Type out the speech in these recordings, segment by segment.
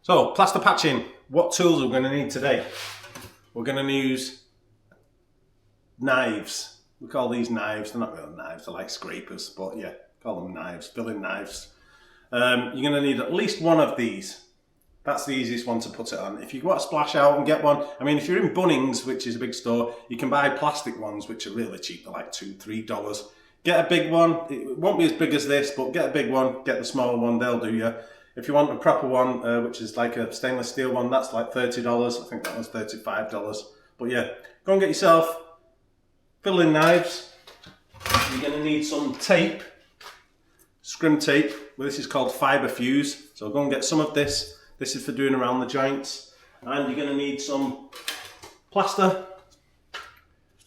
So, plaster patching. What tools are we going to need today? We're going to use knives. We call these knives. They're not really knives, they're like scrapers, but yeah, call them knives, filling knives. You're going to need at least one of these. That's the easiest one to put it on. If you want to splash out and get one, I mean, if you're in Bunnings, which is a big store, you can buy plastic ones, which are really cheap. They're like $2, $3. Get a big one. It won't be as big as this, but get a big one, get the smaller one, they'll do you. If you want a proper one, which is like a stainless steel one, that's like $30. I think that one's $35. But yeah, go and get yourself filling knives. You're going to need some tape, scrim tape. Well, this is called fibre fuse. So go and get some of this. This is for doing around the joints. And you're going to need some plaster.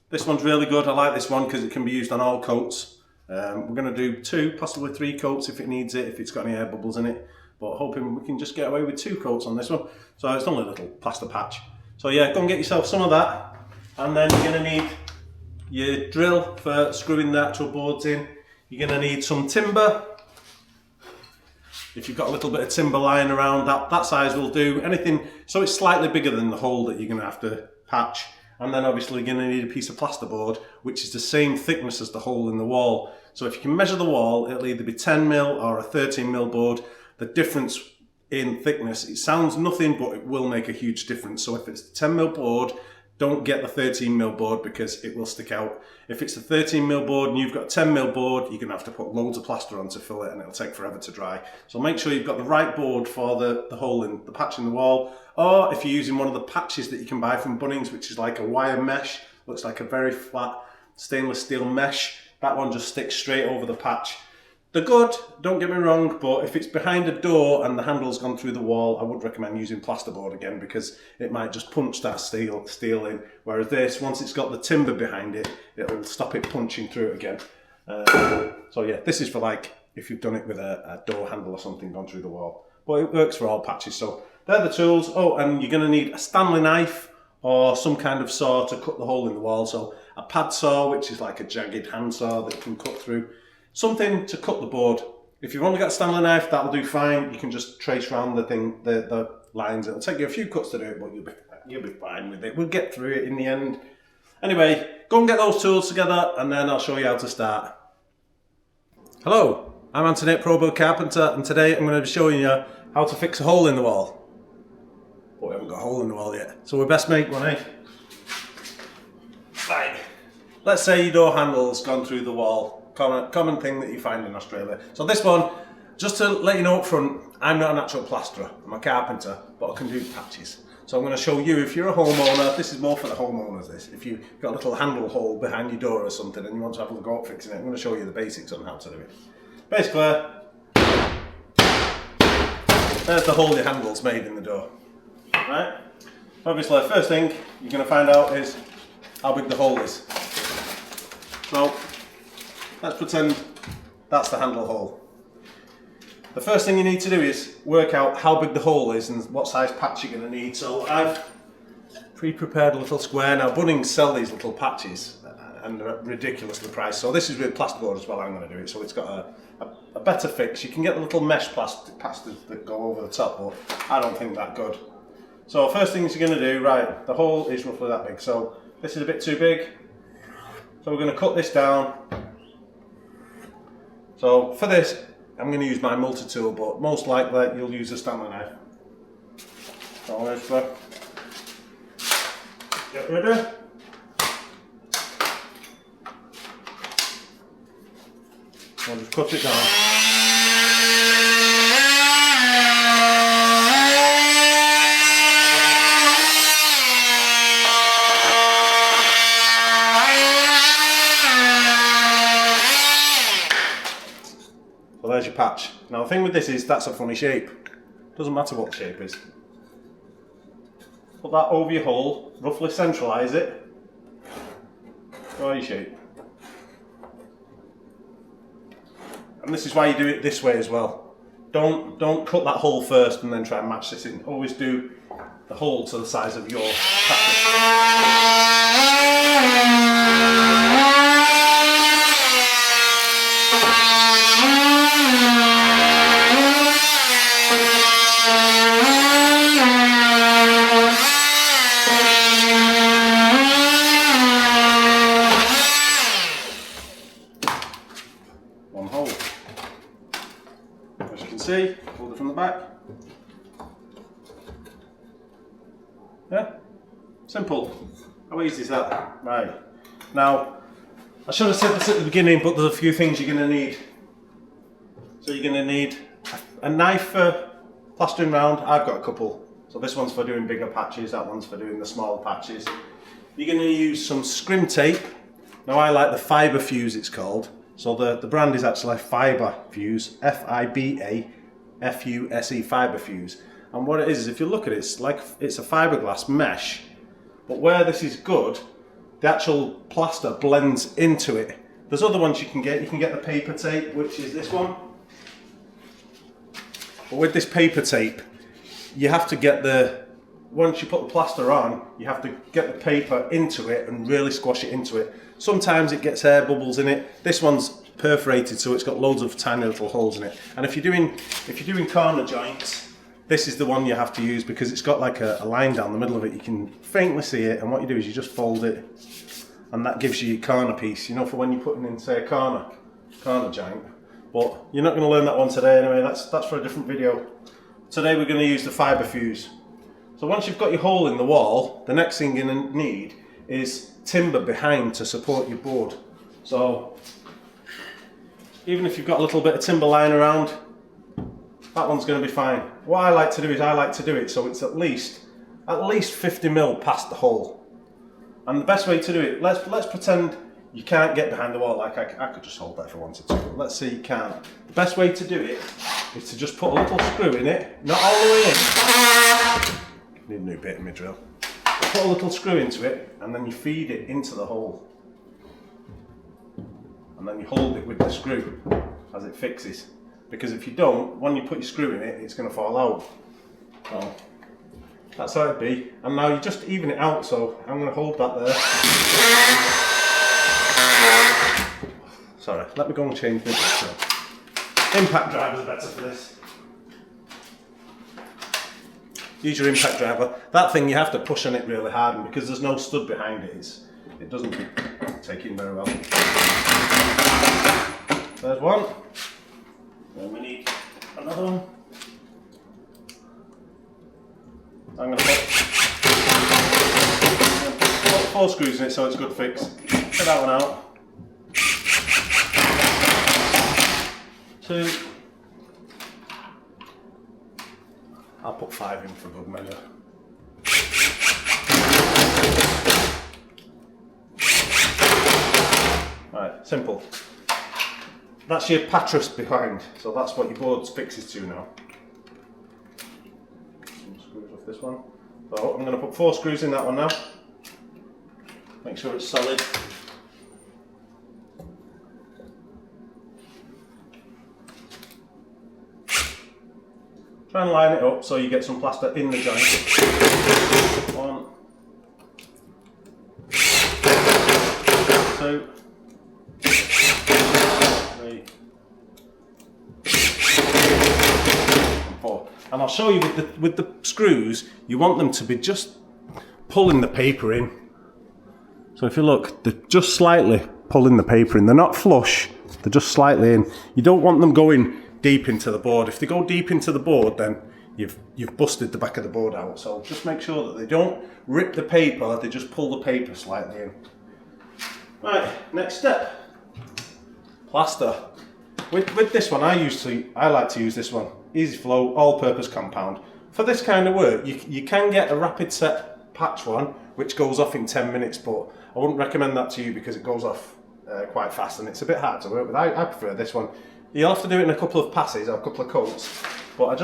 This one's really good. I like this one because it can be used on all coats. We're going to do 2, possibly 3 coats if it needs it, if it's got any air bubbles in it. But hoping we can just get away with 2 coats on this one. So it's only a little plaster patch. So yeah, go and get yourself some of that. And then you're going to need your drill for screwing the actual boards in. You're going to need some timber. If you've got a little bit of timber lying around, that size will do. Anything, so it's slightly bigger than the hole that you're going to have to patch. And then obviously you're going to need a piece of plasterboard, which is the same thickness as the hole in the wall. So if you can measure the wall, it'll either be 10mm or a 13mm board. The difference in thickness, it sounds nothing, but it will make a huge difference. So if it's a 10mm board, don't get the 13mm board because it will stick out. If it's a 13mm board and you've got a 10mm board, you're going to have to put loads of plaster on to fill it and it'll take forever to dry. So make sure you've got the right board for the hole in the patch in the wall. Or if you're using one of the patches that you can buy from Bunnings, which is like a wire mesh, looks like a very flat stainless steel mesh, that one just sticks straight over the patch. They're good, don't get me wrong, but if it's behind a door and the handle's gone through the wall, I would recommend using plasterboard again because it might just punch that steel in. Whereas this, once it's got the timber behind it, it'll stop it punching through it again. So yeah, this is for like if you've done it with a door handle or something gone through the wall. But it works for all patches. So they're the tools. Oh, and you're going to need a Stanley knife or some kind of saw to cut the hole in the wall. So a pad saw, which is like a jagged hand saw that you can cut through. Something to cut the board. If you've only got a Stanley knife, that'll do fine. You can just trace around the lines. It'll take you a few cuts to do it, but you'll be fine with it. We'll get through it in the end. Anyway, go and get those tools together and then I'll show you how to start. Hello, I'm Anthony at Pro Build Carpenter and today I'm going to be showing you how to fix a hole in the wall. But we haven't got a hole in the wall yet, so we best make one, eh? Right, let's say your door handle's gone through the wall. Common thing that you find in Australia. So this one, just to let you know up front, I'm not an actual plasterer, I'm a carpenter, but I can do patches. So I'm going to show you, if you're a homeowner, this is more for the homeowners this, if you've got a little handle hole behind your door or something and you want to have a go at fixing it, I'm going to show you the basics on how to do it. Basically, there's the hole your handle's made in the door. Right? Obviously, the first thing you're going to find out is how big the hole is. So, let's pretend that's the handle hole. The first thing you need to do is work out how big the hole is and what size patch you're going to need. So I've pre-prepared a little square. Now Bunnings sell these little patches and they're ridiculously priced. So this is with plasterboard as well, I'm going to do it. So it's got a better fix. You can get the little mesh plastic plasters that go over the top, but I don't think that good. So first thing you're going to do, right, the hole is roughly that big. So this is a bit too big. So we're going to cut this down. So for this, I'm going to use my multi-tool, but most likely you'll use a Stanley knife. So let's get ready. I'll just cut it down. So there's your patch. Now the thing with this is that's a funny shape. Doesn't matter what the shape is. Put that over your hole, roughly centralise it. Draw your shape. And this is why you do it this way as well. Don't cut that hole first and then try and match this in. Always do the hole to the size of your patch. on the back. Yeah, simple. How easy is that? Right. Now, I should have said this at the beginning, but there's a few things you're going to need. So you're going to need a knife for plastering round. I've got a couple. So this one's for doing bigger patches, that one's for doing the smaller patches. You're going to use some scrim tape. Now I like the Fibre Fuse, it's called. So the brand is actually Fibre Fuse, F-I-B-A-F-U-S-E, Fibre Fuse. And what it is if you look at it, it's like it's a fiberglass mesh. But where this is good, the actual plaster blends into it. There's other ones you can get. You can get the paper tape, which is this one. But with this paper tape, you have to get once you put the plaster on, you have to get the paper into it and really squash it into it. Sometimes it gets air bubbles in it. This one's perforated, so it's got loads of tiny little holes in it. And if you're doing corner joints, this is the one you have to use because it's got like a line down the middle of it. You can faintly see it, and what you do is you just fold it, and that gives you your corner piece, you know, for when you're putting in, say, a corner joint. But you're not going to learn that one today anyway. That's for a different video. Today we're going to use the Fibre Fuse. So once you've got your hole in the wall, the next thing you're going to need is timber behind to support your board. So even if you've got a little bit of timber lying around, that one's going to be fine. What I like to do is I like to do it so it's at least 50mm past the hole. And the best way to do it, let's pretend you can't get behind the wall. Like I could just hold that if I wanted to, but let's say you can't. The best way to do it is to just put a little screw in it, not all the way in. Need a new bit in my drill. Put a little screw into it, and then you feed it into the hole. And then you hold it with the screw as it fixes. Because if you don't, when you put your screw in it, it's going to fall out. So that's how it'd be. And now you just even it out, so I'm going to hold that there. Sorry, let me go and change my drill. Impact drivers are better for this. Use your impact driver. That thing you have to push on it really hard, and because there's no stud behind it, it doesn't take in very well. There's one. Then we need another one. I'm going to put 4 screws in it so it's a good fix. Get that one out. 2. I'll put 5 in for good measure. Right, simple. That's your pattress behind, so that's what your board fixes to now. Some screws off this one. So I'm going to put 4 screws in that one now. Make sure it's solid. Try and line it up so you get some plaster in the joint. 1, 2, 3, 4. And I'll show you with the screws, you want them to be just pulling the paper in. So if you look, they're just slightly pulling the paper in. They're not flush, they're just slightly in. You don't want them going deep into the board. If they go deep into the board, then you've busted the back of the board out. So just make sure that they don't rip the paper, they just pull the paper slightly in. Right, next step. Plaster. With this one, I like to use this one. Easy flow, all-purpose compound. For this kind of work, you can get a rapid set patch one, which goes off in 10 minutes, but I wouldn't recommend that to you because it goes off quite fast and it's a bit hard to work with. I prefer this one. You'll have to do it in a couple of passes or a couple of coats, but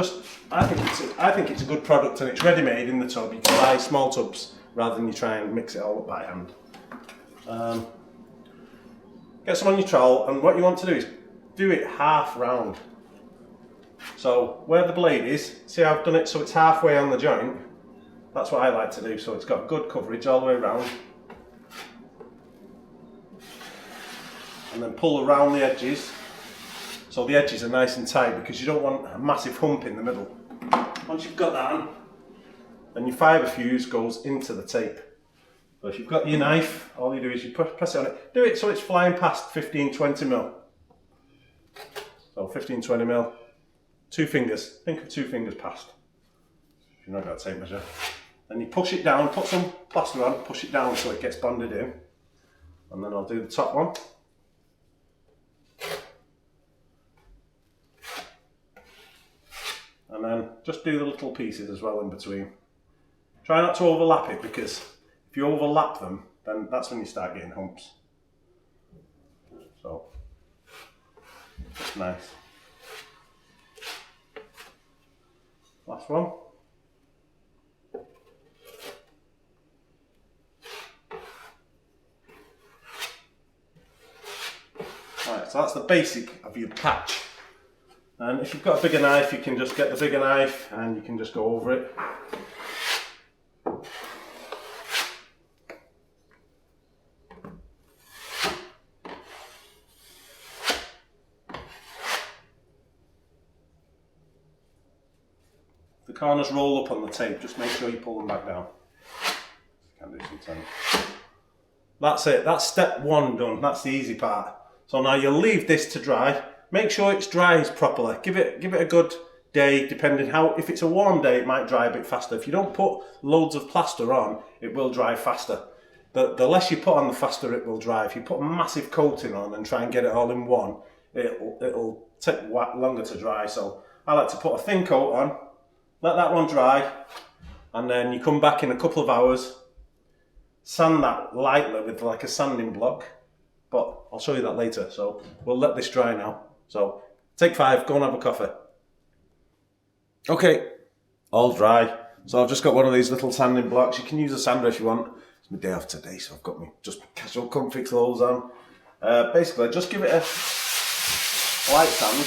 I think it's a good product and it's ready-made in the tub. You can buy small tubs rather than you try and mix it all up by hand. Get some on your trowel, and what you want to do is do it half round. So where the blade is, see how I've done it so it's halfway on the joint? That's what I like to do, so it's got good coverage all the way around. And then pull around the edges, so the edges are nice and tight because you don't want a massive hump in the middle. Once you've got that on, then your Fibre Fuse goes into the tape. So if you've got your knife, all you do is you press it on it. Do it so it's flying past 15-20mm. So 15-20mm, 2 fingers. Think of 2 fingers past. You're not got a tape measure. Then you push it down, put some plaster on, push it down so it gets bonded in. And then I'll do the top one. And then just do the little pieces as well in between. Try not to overlap it, because if you overlap them, then that's when you start getting humps. So, that's nice. Last one. Right, so that's the basic of your patch. And if you've got a bigger knife, you can just get the bigger knife and you can just go over it. The corners roll up on the tape, just make sure you pull them back down. You can do sometimes. That's it, that's step 1 done, that's the easy part. So now you'll leave this to dry. Make sure it's dries properly. Give it a good day, depending how, if it's a warm day, it might dry a bit faster. If you don't put loads of plaster on, it will dry faster. The less you put on, the faster it will dry. If you put a massive coating on and try and get it all in one, it'll take longer to dry. So I like to put a thin coat on, let that one dry, and then you come back in a couple of hours, sand that lightly with like a sanding block, but I'll show you that later. So we'll let this dry now. So take 5, go and have a coffee. Okay, all dry. So I've just got one of these little sanding blocks. You can use a sander if you want. It's my day off today, so I've got my just casual comfy clothes on. Basically, just give it a light sand.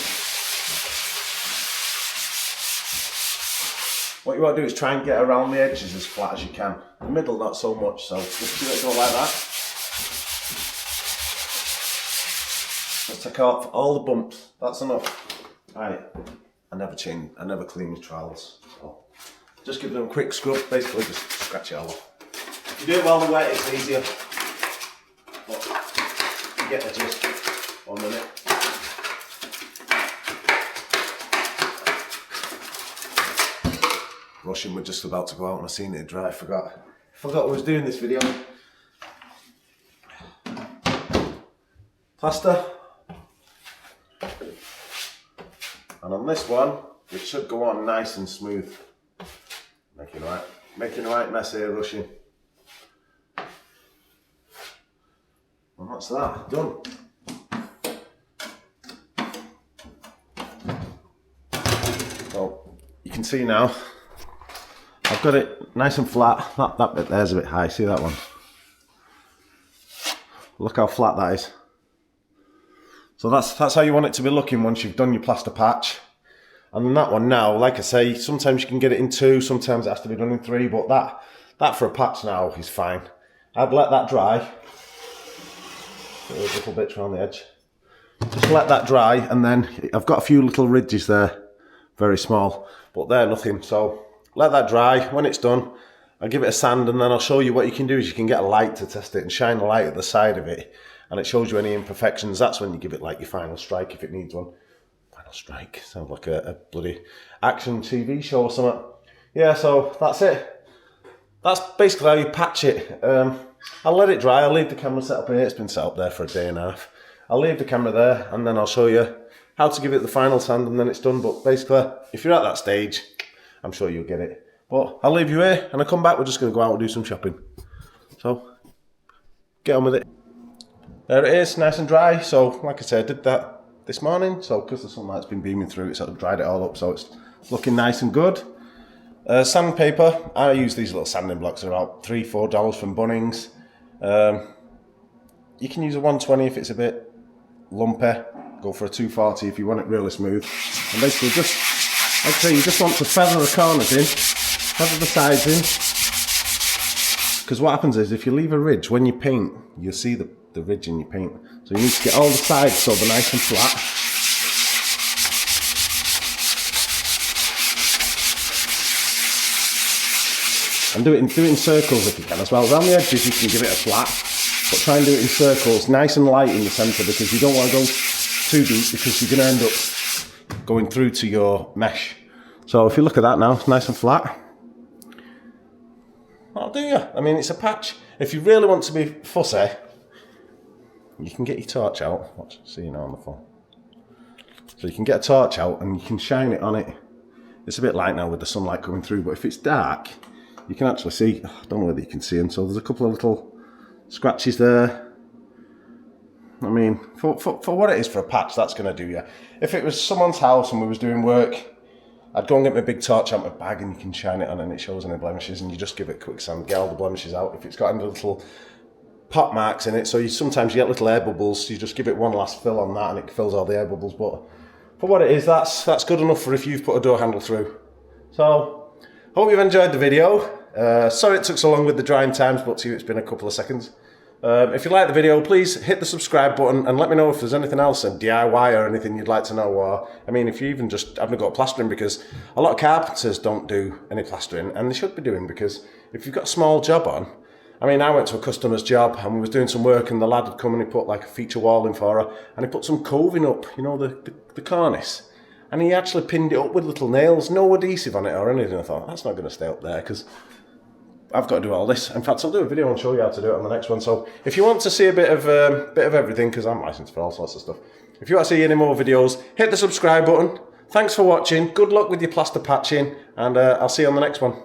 What you want to do is try and get around the edges as flat as you can. The middle, not so much, so just give it a go like that. Just take off all the bumps, that's enough. Right, I never clean my trowels. So just give them a quick scrub, basically just scratch it all off. If you do it while they're wet, it's easier. But you get the gist. 1 minute. Rushing, we're just about to go out and I seen it dry. I forgot I was doing this video. Plaster. And on this one, it should go on nice and smooth. Making a right mess here, rushing. And that's that, done. So you can see now, I've got it nice and flat. That bit there's a bit high, see that one? Look how flat that is. So that's how you want it to be looking once you've done your plaster patch. And then that one now, like I say, sometimes you can get it in 2, sometimes it has to be done in 3, but that for a patch now is fine. I'd let that dry. There's little bits around the edge. Just let that dry, and then I've got a few little ridges there, very small, but they're nothing. So let that dry. When it's done, I'll give it a sand, and then I'll show you what you can do is you can get a light to test it and shine a light at the side of it, and it shows you any imperfections. That's when you give it like your final strike if it needs one. Final strike sounds like a bloody action TV show or something. Yeah, so that's it. That's basically how you patch it. I'll let it dry. I'll leave the camera set up here. It's been set up there for a day and a half. I'll leave the camera there, and then I'll show you how to give it the final sand, and then it's done. But basically, if you're at that stage, I'm sure you'll get it. But I'll leave you here, and I come back, we're just going to go out and do some shopping. So, get on with it. There it is, nice and dry. So, like I said, I did that this morning. So, because the sunlight's been beaming through, it's sort of dried it all up. So, it's looking nice and good. Sandpaper, I use these little sanding blocks. They're about $3, $4 from Bunnings. You can use a 120 if it's a bit lumpy. Go for a 240 if you want it really smooth. And basically just, like I say, you just want to feather the corners in, feather the sides in. Because what happens is if you leave a ridge, when you paint, you'll see the ridge in your paint. So you need to get all the sides so they're nice and flat. And do it in circles if you can as well. Around the edges you can give it a flat, but try and do it in circles, nice and light in the centre, because you don't want to go too deep because you're going to end up going through to your mesh. So if you look at that now, it's nice and flat. That'll do you. I mean, it's a patch. If you really want to be fussy, you can get your torch out. Watch, see you now on the phone. So you can get a torch out and you can shine it on it. It's a bit light now with the sunlight coming through, but if it's dark, you can actually see, I don't know whether you can see them, so there's a couple of little scratches there. I mean, for what it is for a patch, that's going to do you. If it was someone's house and we was doing work, I'd go and get my big torch out of my bag and you can shine it on and it shows any blemishes, and you just give it a quick sand, get all the blemishes out. If it's got any little pot marks in it, so sometimes you get little air bubbles, you just give it one last fill on that and it fills all the air bubbles. But for what it is, that's good enough for if you've put a door handle through. So, hope you've enjoyed the video. Sorry it took so long with the drying times, but to you it's been a couple of seconds. If you like the video, please hit the subscribe button and let me know if there's anything else, a DIY or anything you'd like to know. Or, I mean, if you even just haven't got plastering, because a lot of carpenters don't do any plastering, and they should be doing, because if you've got a small job on, I mean, I went to a customer's job and we was doing some work and the lad had come and he put like a feature wall in for her and he put some coving up, you know, the cornice. And he actually pinned it up with little nails, no adhesive on it or anything. I thought, that's not going to stay up there because I've got to do all this. In fact, I'll do a video and show you how to do it on the next one. So if you want to see a bit of everything, because I'm licensed for all sorts of stuff, if you want to see any more videos, hit the subscribe button. Thanks for watching. Good luck with your plaster patching, and I'll see you on the next one.